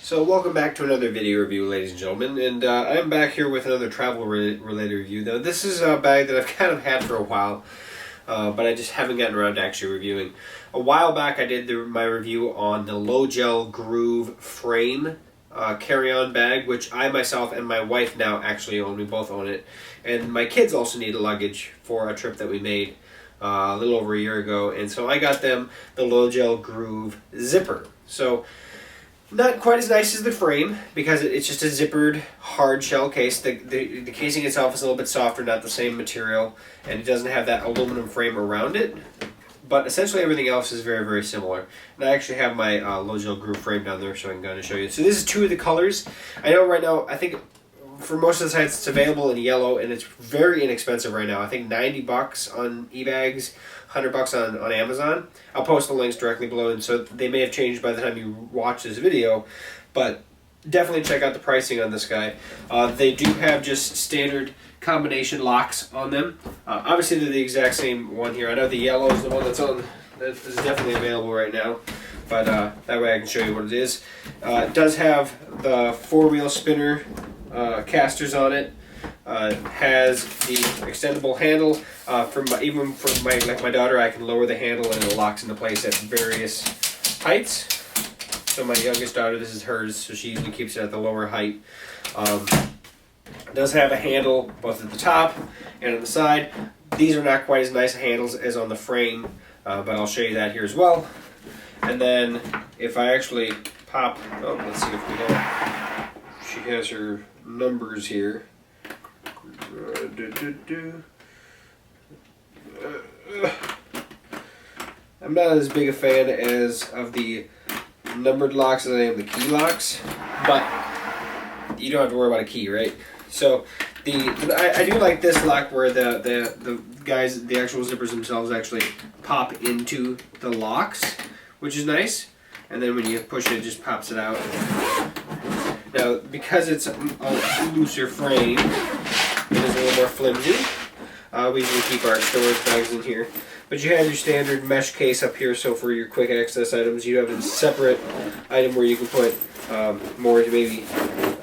So welcome back to another video review, ladies and gentlemen, and I'm back here with another travel-related review. Now, this is a bag that I've kind of had for a while, but I just haven't gotten around to actually reviewing. A while back, I did my review on the Lojel Groove frame carry-on bag, which I myself and my wife now actually own. We both own it, and my kids also need a luggage for a trip that we made a little over a year ago, and so I got them the Lojel Groove zipper. So not quite as nice as the frame because it's just a zippered hard shell case. The casing itself is a little bit softer, not the same material, and it doesn't have that aluminum frame around it. But essentially everything else is very, very similar. And I actually have my Lojel Groove frame down there, so I can kind of show you. So this is two of the colors. I know right now, I think for most of the sites it's available in yellow, and it's very inexpensive right now. I think 90 bucks on eBags, 100 bucks on Amazon. I'll post the links directly below, and so they may have changed by the time you watch this video, but definitely check out the pricing on this guy. They do have just standard combination locks on them. Obviously they're the exact same one here. I know the yellow is the one that is definitely available right now, but that way I can show you what it is. It does have the four-wheel spinner casters on it. Has the extendable handle. Even for my daughter, I can lower the handle and it locks into place at various heights. So my youngest daughter, this is hers, so she usually keeps it at the lower height. It does have a handle both at the top and on the side. These are not quite as nice handles as on the frame, but I'll show you that here as well. And then if I actually pop, let's see if we have, she has her numbers here. I'm not as big a fan of the numbered locks as I am the key locks, but you don't have to worry about a key, right? So I do like this lock where the actual zippers themselves actually pop into the locks, which is nice. And then when you push it, it just pops it out. Now, because it's a looser frame, it is a little more flimsy. We usually keep our storage bags in here. But you have your standard mesh case up here, so for your quick access items, you have a separate item where you can put more maybe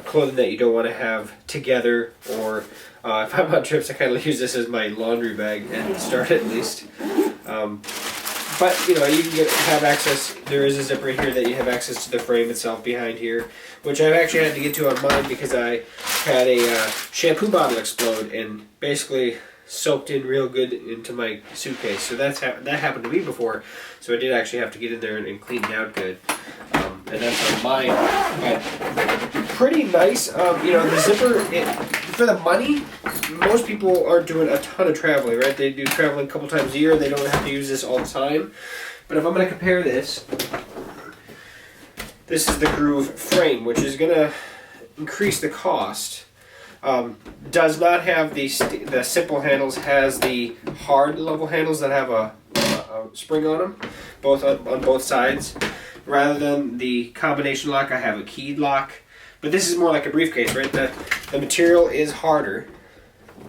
clothing that you don't want to have together, or if I'm on trips, I kind of use this as my laundry bag at the start at least. But you know, you can have access. There is a zipper in here that you have access to the frame itself behind here, which I've actually had to get to on mine because I had a shampoo bottle explode and basically soaked in real good into my suitcase. So that happened to me before, so I did actually have to get in there and clean it out good. And that's on mine. But pretty nice. You know, the zipper, for the money, most people aren't doing a ton of traveling, right? They do traveling a couple times a year. They don't have to use this all the time. But if I'm going to compare this is the Groove frame, which is going to increase the cost. Does not have the simple handles, has the hard level handles that have a spring on them, on both sides. Rather than the combination lock, I have a keyed lock. But this is more like a briefcase, right? The material is harder,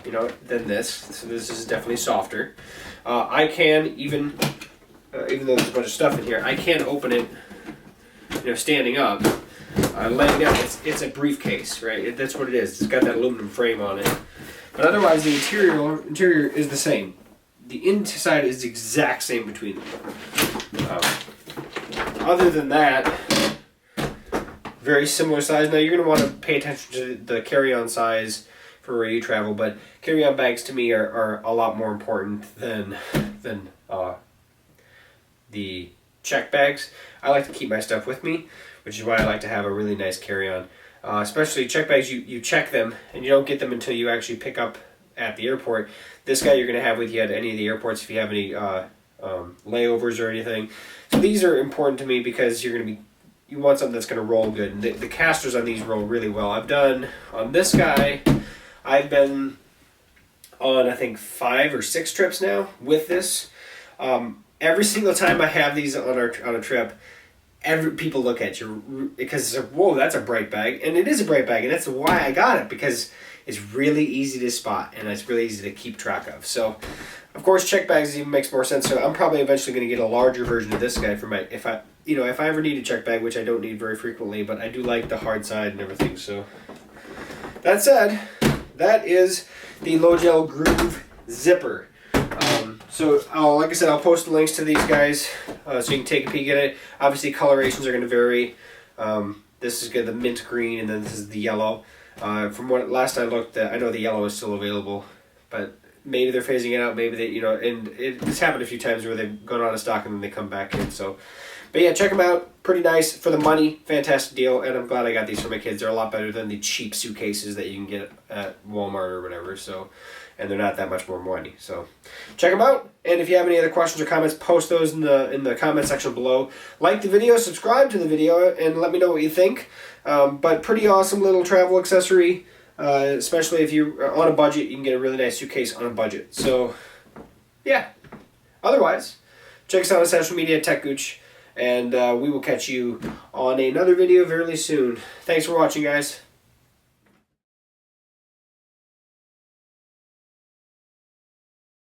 you know, than this. So this is definitely softer. I can even though there's a bunch of stuff in here, I can open it, you know, standing up. Laying down, it's a briefcase, right? That's what it is. It's got that aluminum frame on it. But otherwise, the interior is the same. The inside is the exact same between them. Other than that, very similar size. Now, you're going to want to pay attention to the carry-on size for where you travel, but carry-on bags to me are a lot more important than the check bags. I like to keep my stuff with me, which is why I like to have a really nice carry-on. Especially check bags, you check them, and you don't get them until you actually pick up at the airport. This guy you're going to have with you at any of the airports if you have any layovers or anything. So these are important to me because you want something that's going to roll good. And the casters on these roll really well. On this guy, I've been on, I think, 5 or 6 trips now with this. Every single time I have these on a trip, people look at you because it's like, whoa, that's a bright bag. And it is a bright bag, and that's why I got it, because it's really easy to spot and it's really easy to keep track of. So Of course, check bags even makes more sense. So I'm probably eventually going to get a larger version of this guy for my if I ever need a check bag, which I don't need very frequently, but I do like the hard side and everything. So that said, that is the Lojel Groove zipper. Like I said, I'll post the links to these guys so you can take a peek at it. Obviously, colorations are going to vary. This is the mint green, and then this is the yellow. From what last I looked, I know the yellow is still available, but maybe they're phasing it out. Maybe they, it's happened a few times where they've gone out of stock and then they come back in. So, but yeah, check them out. Pretty nice for the money. Fantastic deal, and I'm glad I got these for my kids. They're a lot better than the cheap suitcases that you can get at Walmart or whatever. So, and they're not that much more money. So, check them out. And if you have any other questions or comments, post those in the comment section below. Like the video, subscribe to the video, and let me know what you think. But pretty awesome little travel accessory. Especially if you're on a budget, you can get a really nice suitcase on a budget. So, yeah. Otherwise, check us out on social media, techgooch, and we will catch you on another video very soon. Thanks for watching, guys.